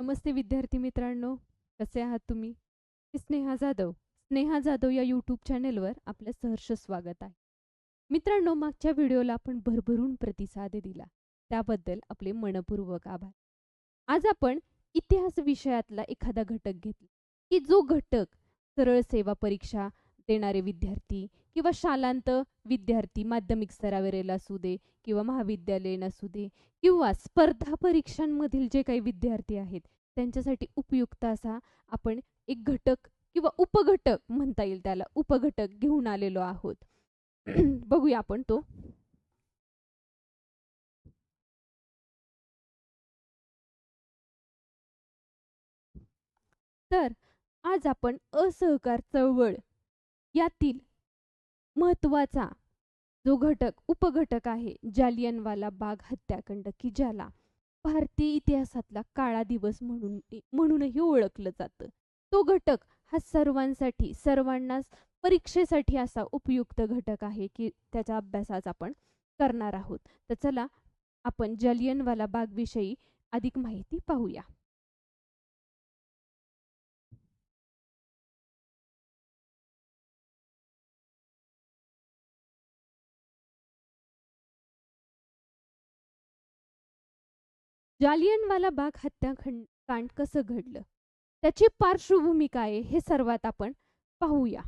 नमस्ते विद्यार्थी मित्रांनो, कसे आहात तुम्ही? मी स्नेहा जाधव या यूट्यूब चॅनेलवर आपलं सहर्ष स्वागत आहे. मित्रांनो, मागच्या व्हिडिओला आपण भरभरून प्रतिसाद दिला, त्याबद्दल आपले मनपूर्वक आभार. आज आपण इतिहास विषयातला एखादा घटक घेतला की जो घटक सरळ सेवा परीक्षा देणारे विद्यार्थी किंवा शालांत विद्यार्थी माध्यमिक स्तरावरील असू दे किंवा महाविद्यालयीन असू दे किंवा स्पर्धा परीक्षांमधील जे काही विद्यार्थी आहेत त्यांच्यासाठी उपयुक्त असा आपण एक घटक किंवा उपघटक म्हणता येईल, त्याला उपघटक घेऊन आलेलो आहोत. बघूया आपण तो. तर आज आपण असहकार चळवळ यातील महत्त्वाचा जो घटक उपघटक आहे जालियनवाला बाग हत्याकांड, की ज्याला भारतीय इतिहासातला काळा दिवस म्हणूनही ओळखलं जातं, तो घटक हा सर्वांनाच परीक्षेसाठी असा उपयुक्त घटक आहे की त्याचा अभ्यास आज आपण करणार आहोत. तर चला आपण जालियनवाला बाग विषयी अधिक माहिती पाहूया. जालियनवाला बाग हत्याकांड कसं घडलं, त्याची पार्श्वभूमी काय हे सर्वात आपण पाहूया.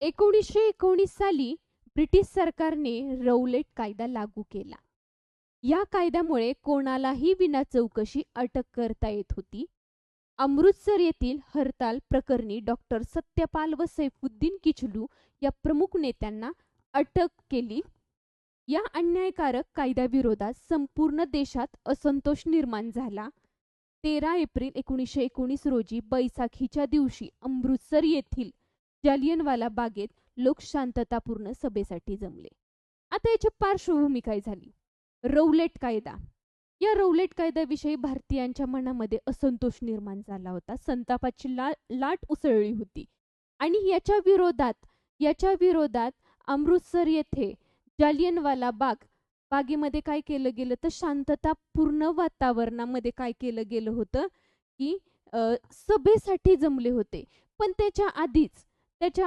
1919 साली ब्रिटिश सरकारने रौलेट कायदा लागू केला. या कायद्यामुळे कोणालाही विना चौकशी अटक करता येत होती. अमृतसर येथील हरताल प्रकरणी डॉक्टर सत्यपाल व सैफुद्दीन किचलू या प्रमुख नेत्यांना अटक केली. या अन्यायकारक कायद्याविरोधात संपूर्ण देशात असंतोष निर्माण झाला. 13 एप्रिल 1919 रोजी बैसाखीच्या दिवशी अमृतसर येथील जालियनवाला बागेत लोक शांततापूर्ण सभेसाठी जमले. आता याची पार्श्वभूमी काय झाली? रौलेट कायदा. या रौलेट कायद्याविषयी भारतीयांच्या मनामध्ये असंतोष निर्माण झाला होता. संतापाची लाट उसळली होती आणि याच्या विरोधात अमृतसर येथे जालियनवाला बागेमध्ये काय केलं गेलं तर शांततापूर्ण वातावरणामध्ये काय केलं गेलं होतं की सभेसाठी जमले होते. पण त्याच्या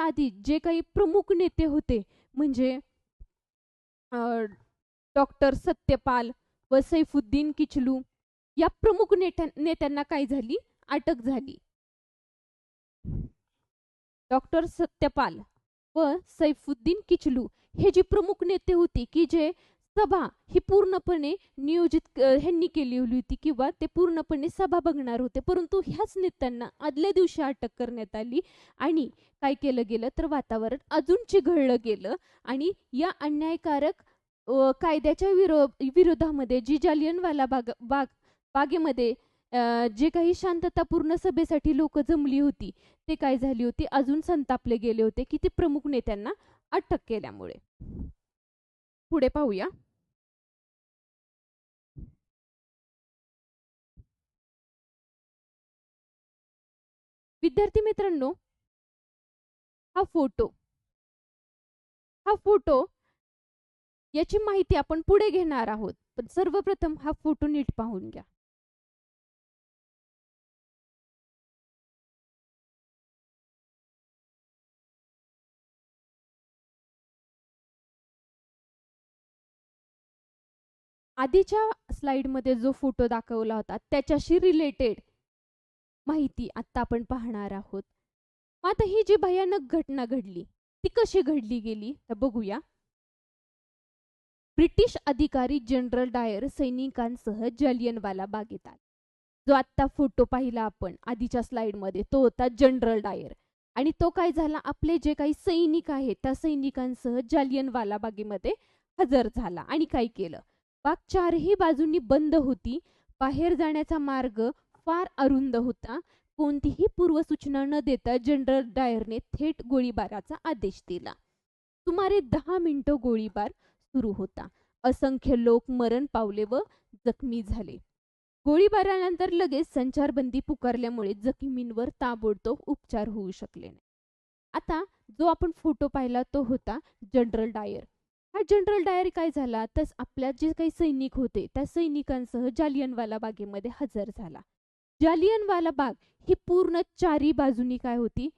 आधी जे काही प्रमुख नेते होते म्हणजे डॉक्टर सत्यपाल व सैफुद्दीन किचलू या प्रमुख नेत्यांना काय झाली? अटक झाली. डॉक्टर सत्यपाल व सैफुद्दीन किचलू हे जी प्रमुख नेते होती की जे सभा ही पूर्णपणे नियोजित ह्यांनी केली होती किंवा ते पूर्णपणे सभा बघणार होते, परंतु ह्याच नेत्यांना आदल्या दिवशी अटक करण्यात आली आणि काय केलं गेलं तर वातावरण अजून चिघळलं गेलं आणि या अन्यायकारक कायद्याच्या विरोधामध्ये जी जालियनवाला बागेमध्ये जे काही शांततापूर्ण सभेसाठी लोक जमली होती ते काय झाली होती, अजून संतापले गेले होते की ते प्रमुख नेत्यांना अटक केल्यामुळे. पुढे पाहूया. विद्यार्थी मित्रांनो, हा फोटो याची माहिती आपण पुढे घेणार आहोत, पण सर्वप्रथम हा फोटो नीट पाहून घ्या. आधीच्या स्लाइडमध्ये जो फोटो दाखवला होता त्याच्याशी रिलेटेड माहिती आता आपण पाहणार आहोत. आता ही जी भयानक घटना घडली ती कशी घडली गेली तर बघूया. ब्रिटिश अधिकारी जनरल डायर सैनिकांसह जालियनवाला बागेत आले. जो आत्ता फोटो पाहिला आपण आधीच्या स्लाइडमध्ये तो होता जनरल डायर आणि तो काय झाला, आपले जे काही सैनिक आहेत त्या सैनिकांसह जालियनवाला बागेमध्ये हजर झाला आणि काय केलं. बाग चारही बाजूंनी बंद होती. बाहेर जाण्याचा मार्ग फार अरुंद होता. कोणतीही पूर्वसूचना न देता जनरल डायरने थेट गोळीबाराचा आदेश दिला. सुमारे 10 मिनिटं गोळीबार सुरू होता. असंख्य लोक मरण पावले व जखमी झाले. गोळीबारानंतर लगेच संचारबंदी पुकारल्यामुळे जखमींवर ताबडतोब उपचार होऊ शकले नाही. आता जो आपण फोटो पाहिला तो होता जनरल डायर. हा जनरल डायर काय झाला, तर आपल्या जे काही सैनिक होते त्या सैनिकांसह जालियनवाला बागेमध्ये हजर झाला. जालियनवाला बाग ही पूर्ण चारी बाजूनी काय होती,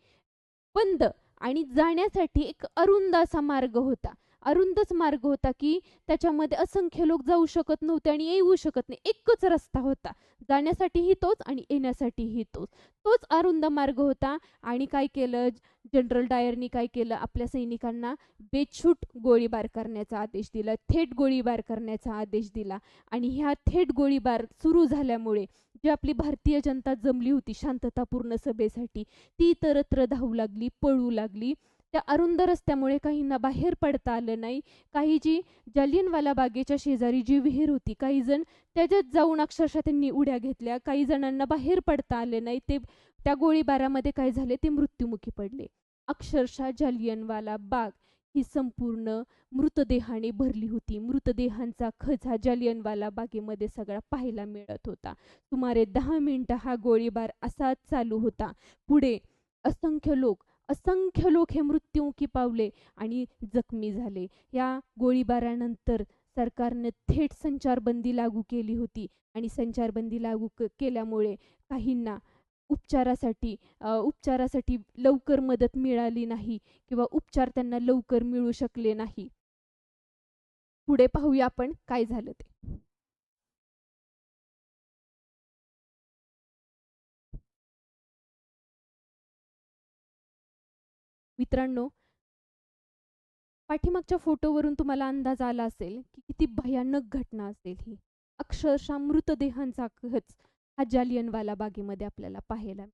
बंद, आणि जाण्यासाठी एक अरुंद असा मार्ग होता. अरुंदच मार्ग होता की त्याच्यामध्ये असंख्य लोक जाऊ शकत नव्हते आणि येऊ शकत नाही. एकच रस्ता होता, जाण्यासाठीही तोच आणि येण्यासाठीही तोच. तोच अरुंद मार्ग होता. आणि काय केलं जनरल डायरनी, काय केलं, आपल्या सैनिकांना बेछूट गोळीबार करण्याचा आदेश दिला, थेट गोळीबार करण्याचा आदेश दिला. आणि ह्या थेट गोळीबार सुरू झाल्यामुळे जी आपली भारतीय जनता जमली होती शांततापूर्ण सभेसाठी, ती इतरत्र धावू लागली, पळू लागली. त्या अरुंद रस्त्यामुळे काहींना बाहेर पडता आलं नाही. काही जी जालियनवाला बागेच्या शेजारी जी विहीर होती, काही जण त्याच्यात जाऊन अक्षरशः त्यांनी उड्या घेतल्या. काही जणांना बाहेर पडता आले नाही. ते त्या गोळीबारामध्ये काय झाले, ते मृत्युमुखी पडले. अक्षरशः जालियनवाला बाग ही संपूर्ण मृतदेहाने भरली होती. मृतदेहांचा खच हा जालियनवाला बागेमध्ये सगळा पाहायला मिळत होता. सुमारे 10 मिनिटं हा गोळीबार असाच चालू होता. पुढे असंख्य लोक हे मृत्युमुखी पावले आणि जखमी झाले. या गोळीबारानंतर सरकारने थेट संचारबंदी लागू केली होती. आणि संचारबंदी लागू केल्यामुळे काहींना उपचारासाठी लवकर मदत मिळाली नाही किंवा उपचार त्यांना लवकर मिळू शकले नाही. पुढे पाहूया आपण काय झालं ते. मित्रांनो, पाठीमागच्या फोटोवरून तुम्हाला अंदाज आला असेल की किती भयानक घटना असेल ही. अक्षरशः मृतदेहांचा खच हा जालियनवाला बागेमध्ये आपल्याला पाहायला.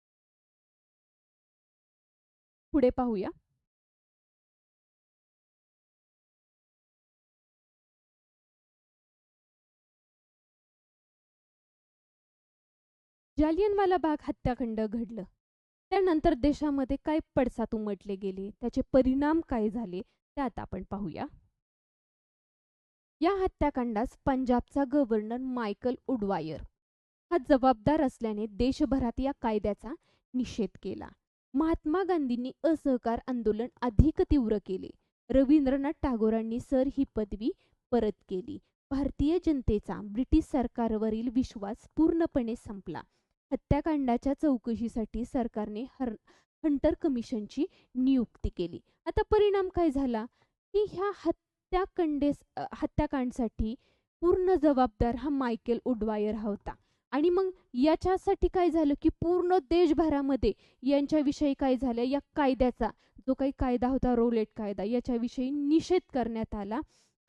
पुढे पाहूया. जालियनवाला बाग हत्याकांड घडलं, त्यानंतर देशामध्ये काय पडसाद उमटले गेले, त्याचे परिणाम काय झाले, ते आता आपण पाहूया. या हत्याकांडास पंजाबचा गव्हर्नर मायकल उडवायर हा जबाबदार असल्याने देशभरात या कायद्याचा निषेध केला. महात्मा गांधींनी असहकार आंदोलन अधिक तीव्र केले. रवींद्रनाथ टागोरांनी सर ही पदवी परत केली. भारतीय जनतेचा ब्रिटिश सरकारवरील विश्वास पूर्णपणे संपला. हत्याकांडाच्या चौकशीसाठी सरकारने हंटर कमिशनची नियुक्ती केली. आता परिणाम काय झाला की ह्या हत्याकांडसाठी पूर्ण जबाबदार हा मायकेल उडवायर हा होता. आणि मग याच्यासाठी काय झालं की पूर्ण देशभरामध्ये यांच्याविषयी काय झालं, या कायद्याचा जो काही कायदा होता, रोलेट कायदा, याच्याविषयी निषेध करण्यात आला.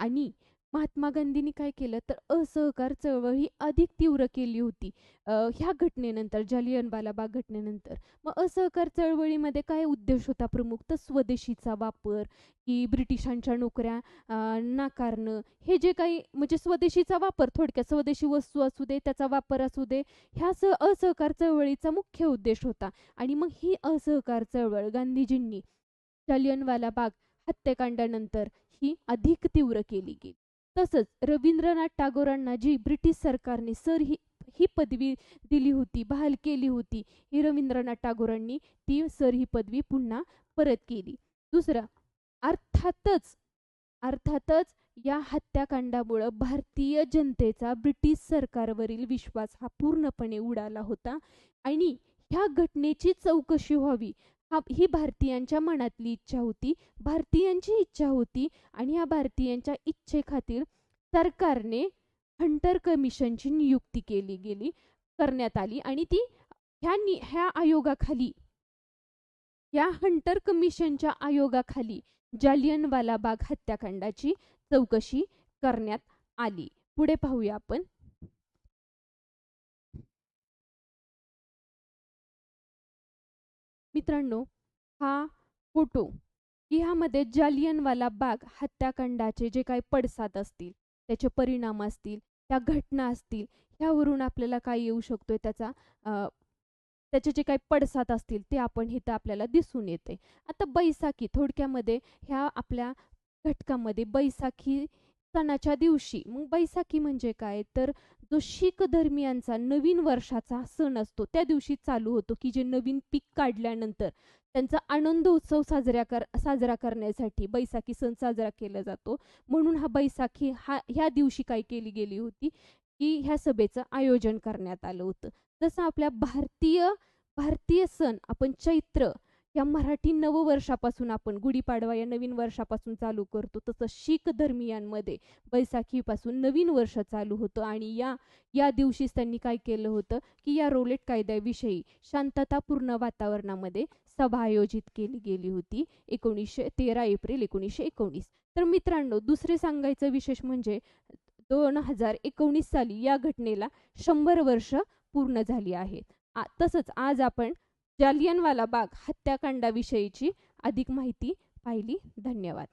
आणि महात्मा गांधींनी काय केलं तर असहकार चळवळी अधिक तीव्र केली होती ह्या घटनेनंतर, जालियनवाला बाग घटनेनंतर. मग असहकार चळवळीमध्ये काय उद्देश होता प्रमुख, तर स्वदेशीचा वापर, की ब्रिटिशांच्या नोकऱ्या नाकारणं, हे जे काही म्हणजे स्वदेशीचा वापर, थोडक्यात स्वदेशी वस्तू असू दे, त्याचा वापर असू दे, ह्या असहकार चळवळीचा मुख्य उद्देश होता. आणि मग ही असहकार चळवळ गांधीजींनी जालियनवाला बाग हत्याकांडानंतर ही अधिक तीव्र केली गेली. तसंच रवींद्रनाथ टागोरांना जी ब्रिटिश सरकारने सर ही पदवी दिली होती, बहाल केली होती, ही रवींद्रनाथ टागोरांनी ती सर ही पदवी पुन्हा परत केली. दुसरं, अर्थातच अर्थातच या हत्याकांडामुळं भारतीय जनतेचा ब्रिटिश सरकारवरील विश्वास हा पूर्णपणे उडाला होता. आणि ह्या घटनेची चौकशी व्हावी ही भारतीयांच्या मनातली इच्छा होती, भारतीयांची इच्छा होती. आणि ह्या भारतीयांच्या इच्छेखातीर सरकारने हंटर कमिशनची नियुक्ती करण्यात आली. आणि ती ह्या आयोगाखाली, या हंटर कमिशनच्या आयोगाखाली जालियनवाला बाग हत्याकांडाची चौकशी करण्यात आली. पुढे पाहूया आपण. मित्रांनो, हा फोटो ह्यामध्ये जालियनवाला बाग हत्याकांडाचे जे काही पडसाद असतील, त्याचे परिणाम असतील, त्या घटना असतील, ह्यावरून आपल्याला काय येऊ शकतोय, त्याचे जे काही पडसाद असतील ते आपण इथं आपल्याला दिसून येते. आता बैसाखी, थोडक्यामध्ये ह्या आपल्या घटकामध्ये बैसाखी सणाच्या दिवशी, मग बैसाखी म्हणजे काय तर जो शीख धर्मियांचा नवीन वर्षाचा सण असतो त्या दिवशी चालू होतो, की जे नवीन पीक काढल्यानंतर त्यांचा आनंद उत्सव साजरा करण्यासाठी बैसाखी सण साजरा केला जातो. म्हणून हा बैसाखी ह्या दिवशी काय केली गेली होती, की ह्या सभेचं आयोजन करण्यात आलं होतं. जसं आपल्या भारतीय सण आपण चैत्र या मराठी नववर्षापासून आपण गुढीपाडवा या नवीन वर्षापासून चालू करतो, तसं शीख धर्मियांमध्ये बैसाखीपासून नवीन वर्ष चालू होतं. आणि या दिवशीच त्यांनी काय केलं होतं, की या रौलेट कायद्याविषयी शांततापूर्ण वातावरणामध्ये सभा आयोजित केली गेली होती 13 एप्रिल 1919. तर मित्रांनो, दुसरे सांगायचं विशेष म्हणजे 2019 साली या घटनेला 100 वर्ष पूर्ण झाली आहेत. तसंच आज आपण जालियनवाला बाग हत्याकांडाविषयीची अधिक माहिती पाहिली. धन्यवाद.